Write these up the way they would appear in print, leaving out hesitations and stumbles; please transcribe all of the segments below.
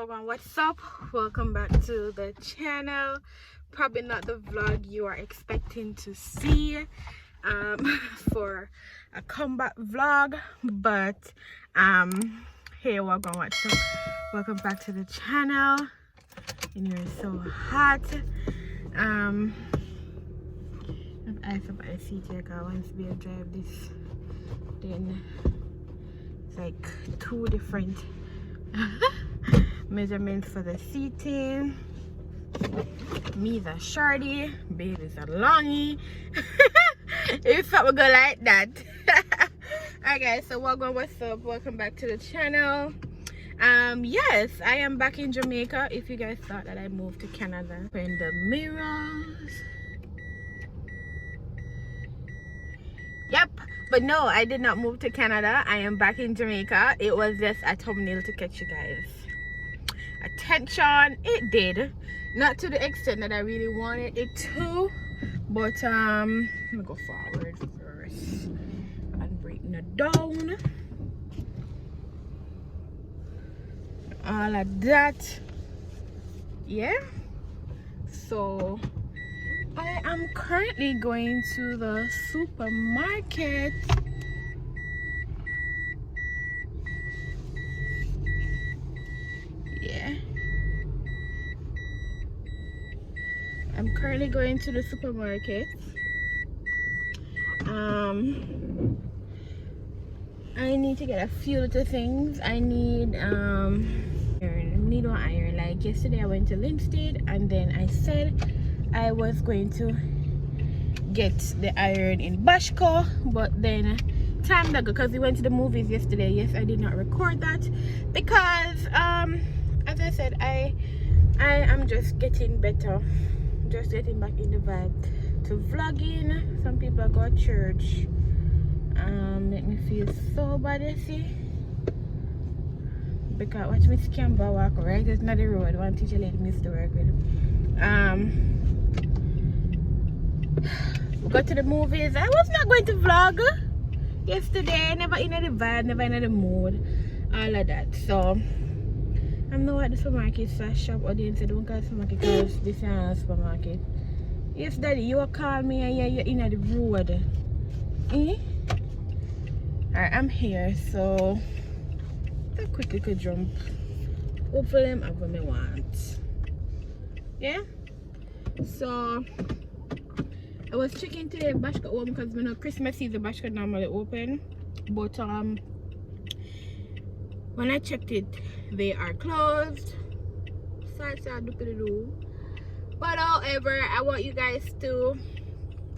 what's up? Welcome back to the channel. Probably not the vlog you are expecting to see for a comeback vlog, but hey, welcome back to the channel. And you're so hot. I suppose I see I want to be able to drive this, then it's like two different measurements for the seating. Me's a shorty, baby's a longy. If something go like that. Alright guys, so what's up? Welcome back to the channel. Yes, I am back in Jamaica. If you guys thought that I moved to Canada. In the mirrors. Yep, but no, I did not move to Canada. I am back in Jamaica. It was just a thumbnail to catch you guys attention. It did, not to the extent that I really wanted it to, but let me go forward first and breaking it down, all of that. Yeah, so I am currently going to the supermarket. Yeah, I'm currently going to the supermarket. I need to get a few little things. I need needle iron. Like yesterday I went to Linstead and then I said I was going to get the iron in Bashko, but then time that because we went to the movies yesterday. Yes, I did not record that because as I said, I am just getting better, just getting back in the vibe to vlogging. Some people go to church, make me feel so bad, you see, because watch me scamper walk right, it's not the road. One teacher lady missed the work with. We got to the movies. I was not going to vlog yesterday, never in the vibe, never in the mood, all of that. So I'm not at the supermarket shop audience. I don't call supermarket because this is a supermarket. Yes, daddy, you will call me and you're in the road. Alright, I'm here, so I quickly could jump. Hopefully I'm have what I want. Yeah? So I was checking today Bashka open because we know Christmas season Bashka normally open. But when I checked it, they are closed. But however, I want you guys to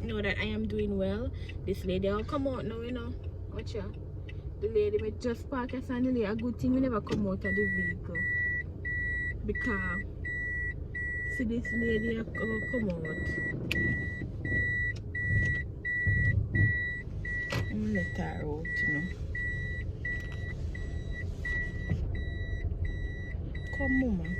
know that I am doing well. This lady will come out now, you know. Watch out. The lady may just park us and delay. A good thing we never come out of the vehicle. Because see this lady will come out. I'm let her out, you know. Come on, man.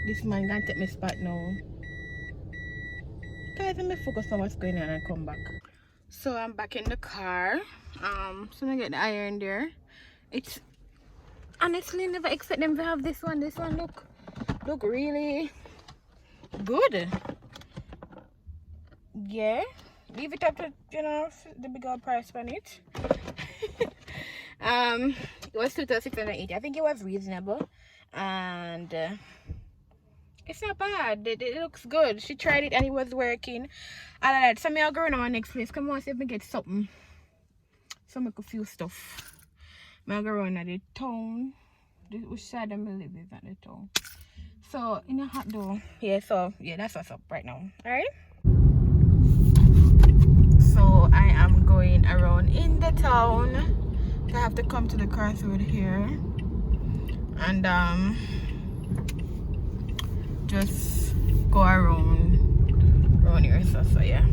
This man gonna take my spot now. Guys, let me focus on what's going on and come back. So I'm back in the car. So I get the iron there. It's honestly never expect them to have this one. This one look really good. Yeah. Leave it up to, you know, the big old price on it. It was 2,680. I think it was reasonable, and it's not bad. It looks good. She tried it and it was working. All of that. So me I'll go on next place. Come on, see if we get something. So make a few stuff. I'll go around at the town. Which side of me live is at the town. So in a hot door. Yeah. So yeah, that's what's up right now. All right. So I am going around in the town. I have to come to the crossroad here and just go around here. So yeah.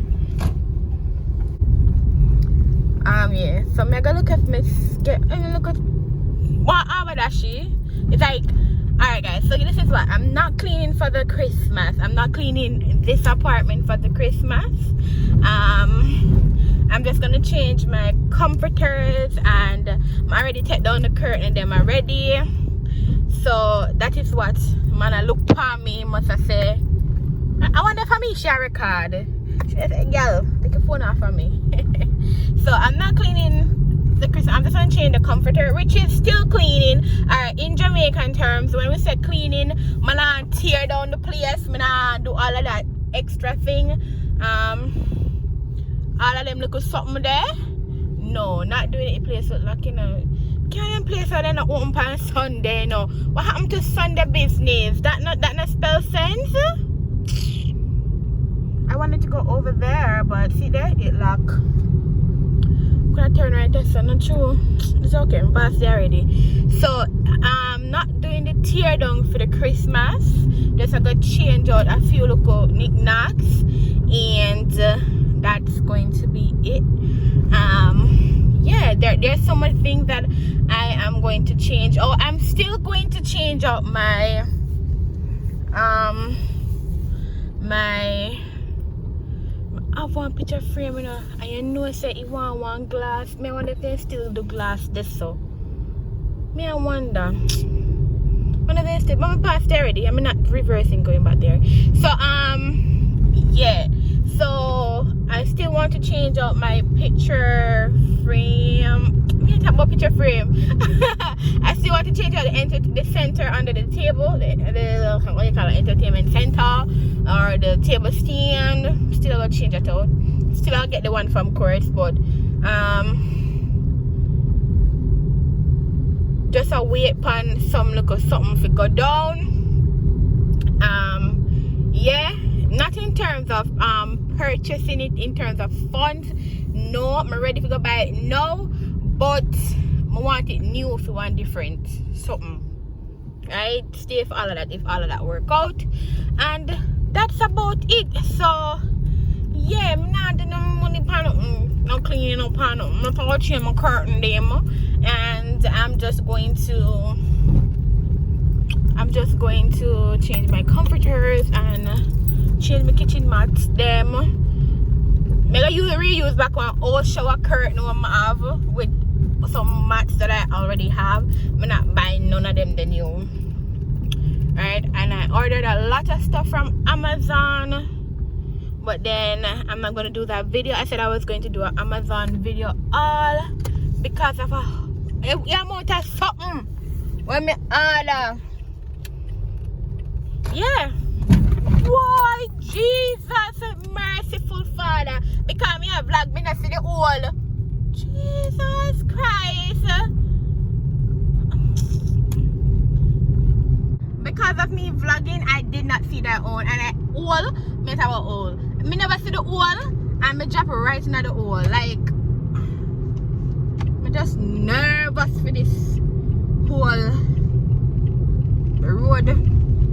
Yeah. So I'm gonna look at my look at what Abadashi. It's like, alright guys, so this is what I'm not cleaning for the Christmas. I'm not cleaning this apartment for the Christmas. I'm just gonna change my comforters, and I already take down the curtain and them already. So that is what man I look for me must I say. I wonder if me share record. She said, girl, take your phone off from me. So I'm not cleaning the Christmas. I'm just gonna change the comforter, which is still cleaning. Alright, in Jamaican terms, when we say cleaning, man I tear down the place, man I do all of that extra thing. All of them little something there. No, not doing it. Place look like, you know, can't place where they're not open on Sunday. No, what happened to Sunday business? That not spell sense. I wanted to go over there, but see there, it lock. Could I turn right there? So not true. It's okay, I'm past there already. So I'm not doing the tear down for the Christmas. Just I got change out a few little knickknacks, and that's going to be it. Yeah, there's so much things that I am going to change. Oh, I'm still going to change out my I have one picture frame, you know, and you know say you want one glass. Me wonder if they still do glass this so. Me I wonder. One of them still, but I'm past there already. I'm not reversing going back there. So yeah. So I still want to change out my picture frame. We talk about picture frame. I still want to change out the center under the table, the what you call it, entertainment center, or the table stand. Still gonna change it out. Still I'll get the one from Courts, but just a wait pan some little something to go down. Yeah, not in terms of purchasing it in terms of funds. No, I'm ready to go buy it now, but I want it new for one different something. Right? Stay for all of that if all of that work out. And that's about it. So yeah, I'm not doing no money pan, no cleaning no pan. I'm not touching my curtain them, and I'm just going to change my comforters and change my kitchen mats them. Maybe you reuse back one old shower curtain I have with some mats that I already have. I'm not buying none of them the new. Right, and I ordered a lot of stuff from Amazon, but then I'm not gonna do that video. I said I was going to do an Amazon video all because of a amount of something when me order. Yeah. Why, Jesus merciful Father, because me a vlog, me not see the whole. Jesus Christ. Because of me vlogging, I did not see that hole, and I hole meant our hole. Me never see the hole, and me drop right into the hole. Like, I'm just nervous for this whole road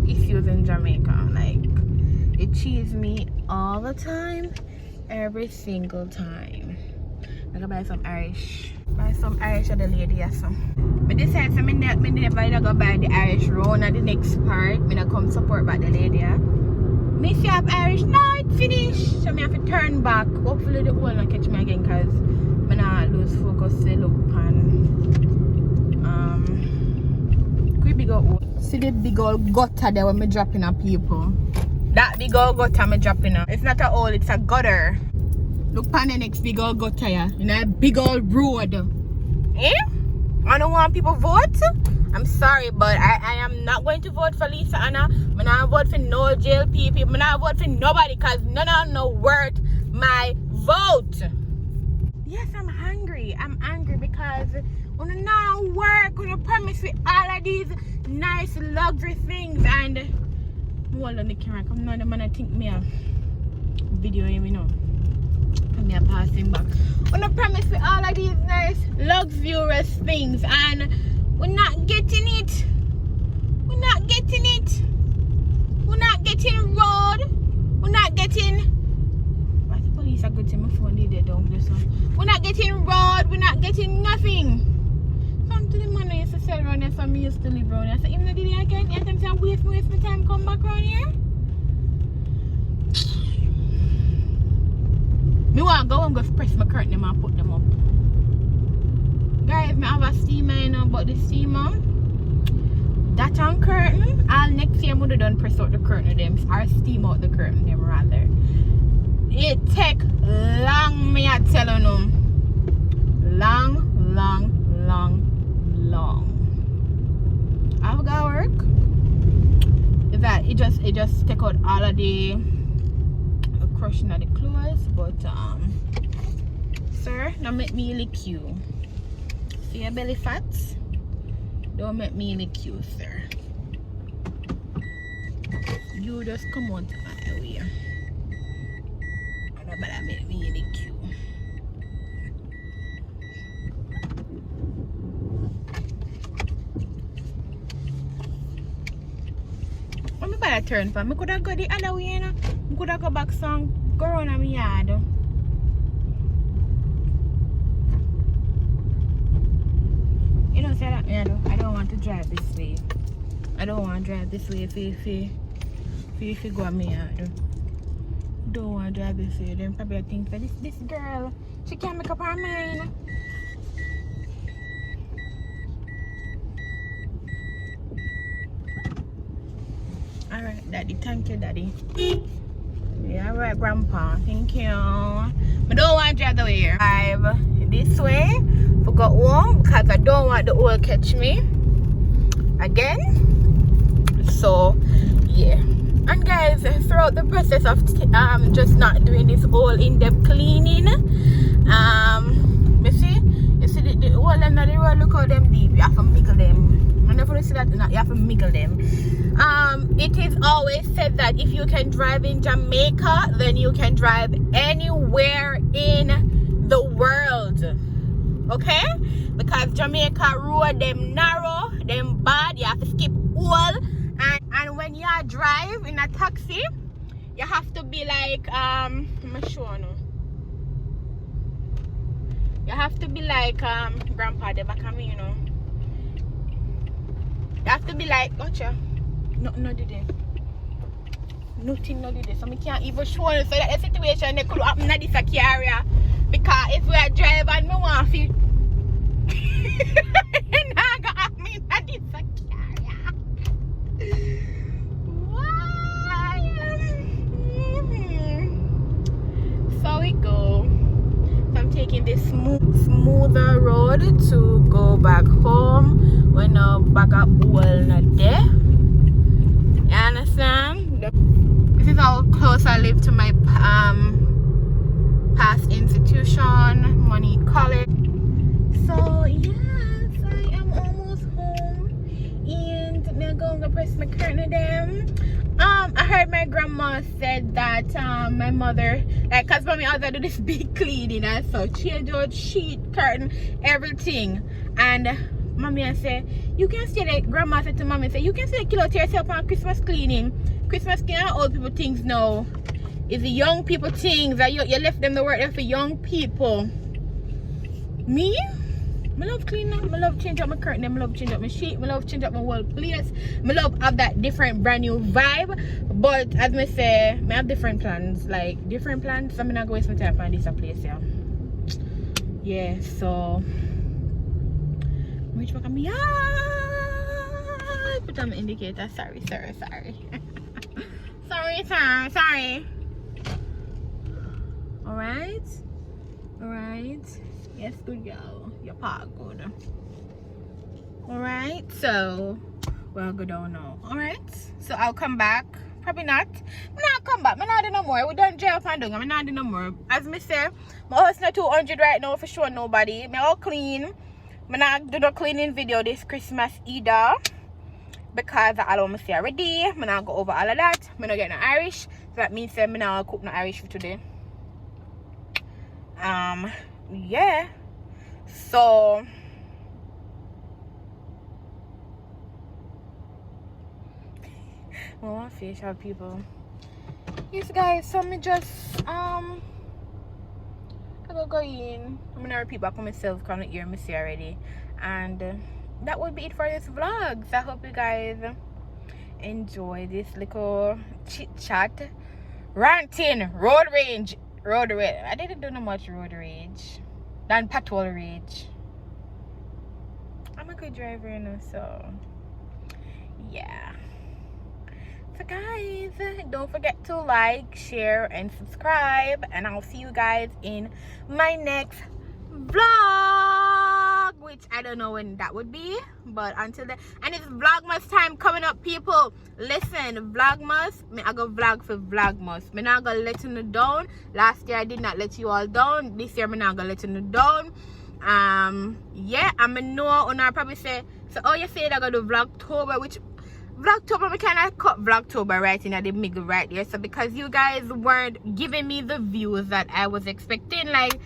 issues in Jamaica. Like, it cheese me all the time, every single time. I gotta buy some Irish. Buy some Irish of the lady or some. But this time, so me never go buy the Irish round at the next part. Me not come support back the lady. Me see have Irish, no, it's finished. So me have to turn back. Hopefully the one will catch me again, because me not lose focus to look pan. Quick big old. See the big old gutter there when me dropping on people. That big old gutter me dropping on. It's not a hole, it's a gutter. Look pan the next big old gutter here. In a big old road. Eh? I don't want people vote. I'm sorry, but I am not going to vote for Lisa Anna. I'm not vote for no jail people. I'm not vote for nobody, because none of them know worth my vote. Yes, I'm hungry. I'm angry because when now work, when you promise me all of these nice luxury things, and hold on the camera, come now the man I think me a video him, you know. Me a passing back. When I promise me all of these nice luxurious things, and we're not getting it. We're not getting it. We're not getting road. We're not getting. Why the police are good to my phone? They don't this one. We're not getting road. We're not getting nothing. Come to the man I used to sell around here, so me used to live around here. So even though did I again, you think I waste my time come back around here? Me want to go and go press my curtain them and put them up. Guys, I have a steamer, you know, but the steamer, that on curtain, I'll next year I'm going to done press out the curtain them, or steam out the curtain them rather. It take long, me I tell you. Long. I've got work. Is that it just take out all of the crushing of the clothes, but sir, don't make me lick you. See your belly fat? Don't make me lick you, sir. You just come out my way. Don't better make me lick you. I'm about to turn for me. Could have go the other way, you know? I could have go back some go around my yard. You know, say that, yeah, I don't want to drive this way. I don't want to drive this way if you go on my yard. Don't want to drive this way. Then probably think that this girl, she can't make up her mind. Alright, Daddy. Thank you, Daddy. Yeah, alright, Grandpa. Thank you. I don't want to drive the way here. Drive this way. Forgot home because I don't want the oil catch me again. So, yeah. And guys, throughout the process of just not doing this whole in-depth cleaning, you see the whole end of the road, look how them deep. You have to miggle them. Whenever you see that, you have to miggle them. It is always said that if you can drive in Jamaica, then you can drive anywhere in the world. Okay? Because Jamaica road, them narrow, them bad, you have to skip all. And when you drive in a taxi, you have to be like, I'm sure no. You have to be like, Grandpa, the back of me, you know. You have to be like, gotcha. Nothing no did it. Nothing no did it. So I can't even show you so that the situation they could happen in this area. Because if we are driving and me want to feel you're not gonna have me in this area. Why? So we go. So I'm taking this smoother road to go back home when no bag of oil not there. You understand? This is how close I live to my past institution, money college. So yes, I am almost home and I'm going to press my curtain them. I heard my grandma said that my mother, like, cause mommy also do this big cleaning and so change out sheet, curtain, everything. And mommy I say, you can see that grandma said to mommy, say you can see the kill out yourself on Christmas cleaning. Christmas cleaning are old people things now. It's the young people things that you left them to work there for young people. Me? I love cleaning. I love change up my curtain. I love change up my sheet. I love change up my wall plates. I love have that different brand new vibe. But as I say, I have different plans. Like different plans. So I'm not going to waste my time on this place. Yeah. So which back on me? Put on the indicator. Sorry. Sorry. Alright. Yes, good girl. Your paw good. Alright, so we'll go down now. Alright, so I'll come back. Probably not. I'm not come back. I'm not do no more. We don't jail and down. I'm not do no more. As me say, my house not 200 right now for sure nobody. Me all clean. I'm not do no cleaning video this Christmas either. Because I don't say already. I'm not go over all of that. I'm not get no Irish. So that means I'm not cook no Irish for today. Yeah, so well, facial people. Yes, guys. So me just I go in. I'm gonna repeat back on myself. Can't hear me say already, and that would be it for this vlog. So I hope you guys enjoy this little chit chat, ranting, road rage road rage. I didn't do no much road rage than patrol rage. I'm a good driver, you know, so yeah. So guys, don't forget to like, share, and subscribe, and I'll see you guys in my next vlog, which I don't know when that would be, but until then, and it's vlogmas time coming up, people. Listen, vlogmas, I go vlog for vlogmas. Me not gonna let you down. Last year I did not let you all down. This year me not gonna let you down. Yeah, I'm a know, and I probably say, so oh, you said I gotta do vlogtober, which vlogtober, we kind of cut vlogtober right in at the middle right there. So because you guys weren't giving me the views that I was expecting, like,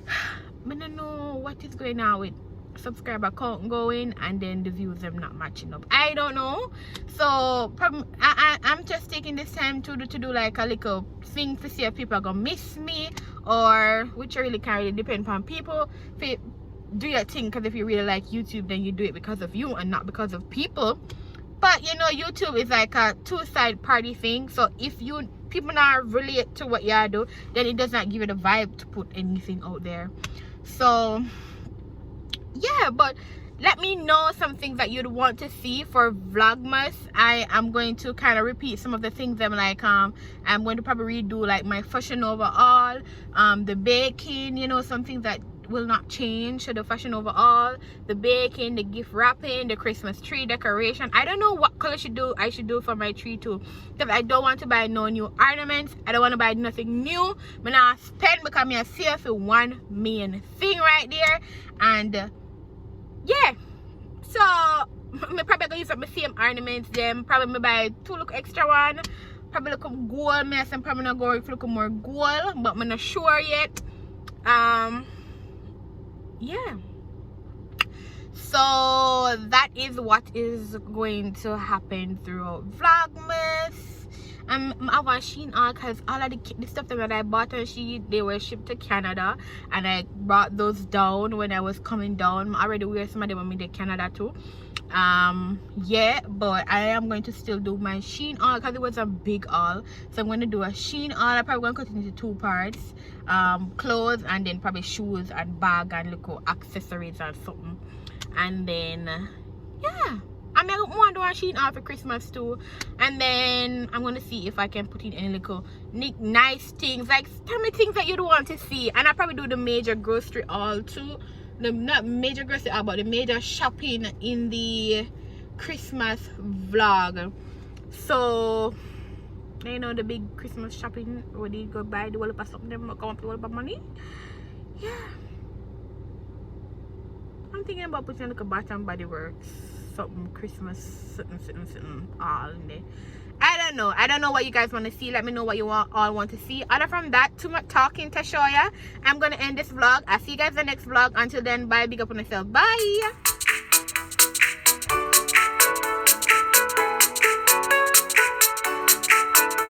I don't know what is going on with subscriber count going and then the views them not matching up. I don't know. So probably I'm just taking this time to do like a little thing to see if people are gonna miss me, or which really can't really depend on people. If do your thing, because if you really like YouTube, then you do it because of you and not because of people. But you know, YouTube is like a two-side party thing. So if you people not relate to what you do, then it does not give you the vibe to put anything out there. So yeah, but let me know some things that you'd want to see for vlogmas. I am going to kind of repeat some of the things. I'm like I'm going to probably redo like my fashion overall, the baking, you know, some things that will not change. So the fashion overall, the baking, the gift wrapping, the Christmas tree decoration. I don't know what color I should do for my tree too, because I don't want to buy no new ornaments. I don't want to buy nothing new. I'm not spend because I see for one main thing right there. And yeah, so I'm probably gonna use up my same ornaments. Them probably buy two look extra one, probably look gold. I'm probably not going to look more gold, but I'm not sure yet. Yeah, so that is what is going to happen throughout vlogmas. I have a Shein all because all of the stuff that I bought on Shein, they were shipped to Canada, and I brought those down when I was coming down. I already wear some of them when I did Canada too. Yeah, but I am going to still do my Shein haul because it was a big haul. So I'm going to do a Shein haul. I'm probably going to cut it into two parts, clothes and then probably shoes and bag and little accessories and something. And then yeah, I mean, I want to do a Shein haul for Christmas too. And then I'm going to see if I can put in any little nice things, like tell me things that you'd want to see. And I probably do the major grocery haul too. Not major grocery haul, but the major shopping in the Christmas vlog. So you know, the big Christmas shopping where they go buy the whole of something, them come up with a whole of money. Yeah, I'm thinking about putting like a Bath and Body Works something Christmas something all in there. I don't know what you guys want to see. Let me know what you all want to see. Other from that, too much talking to show ya. I'm gonna end this vlog. I'll see you guys in the next vlog. Until then, bye. Big up on yourself. Bye.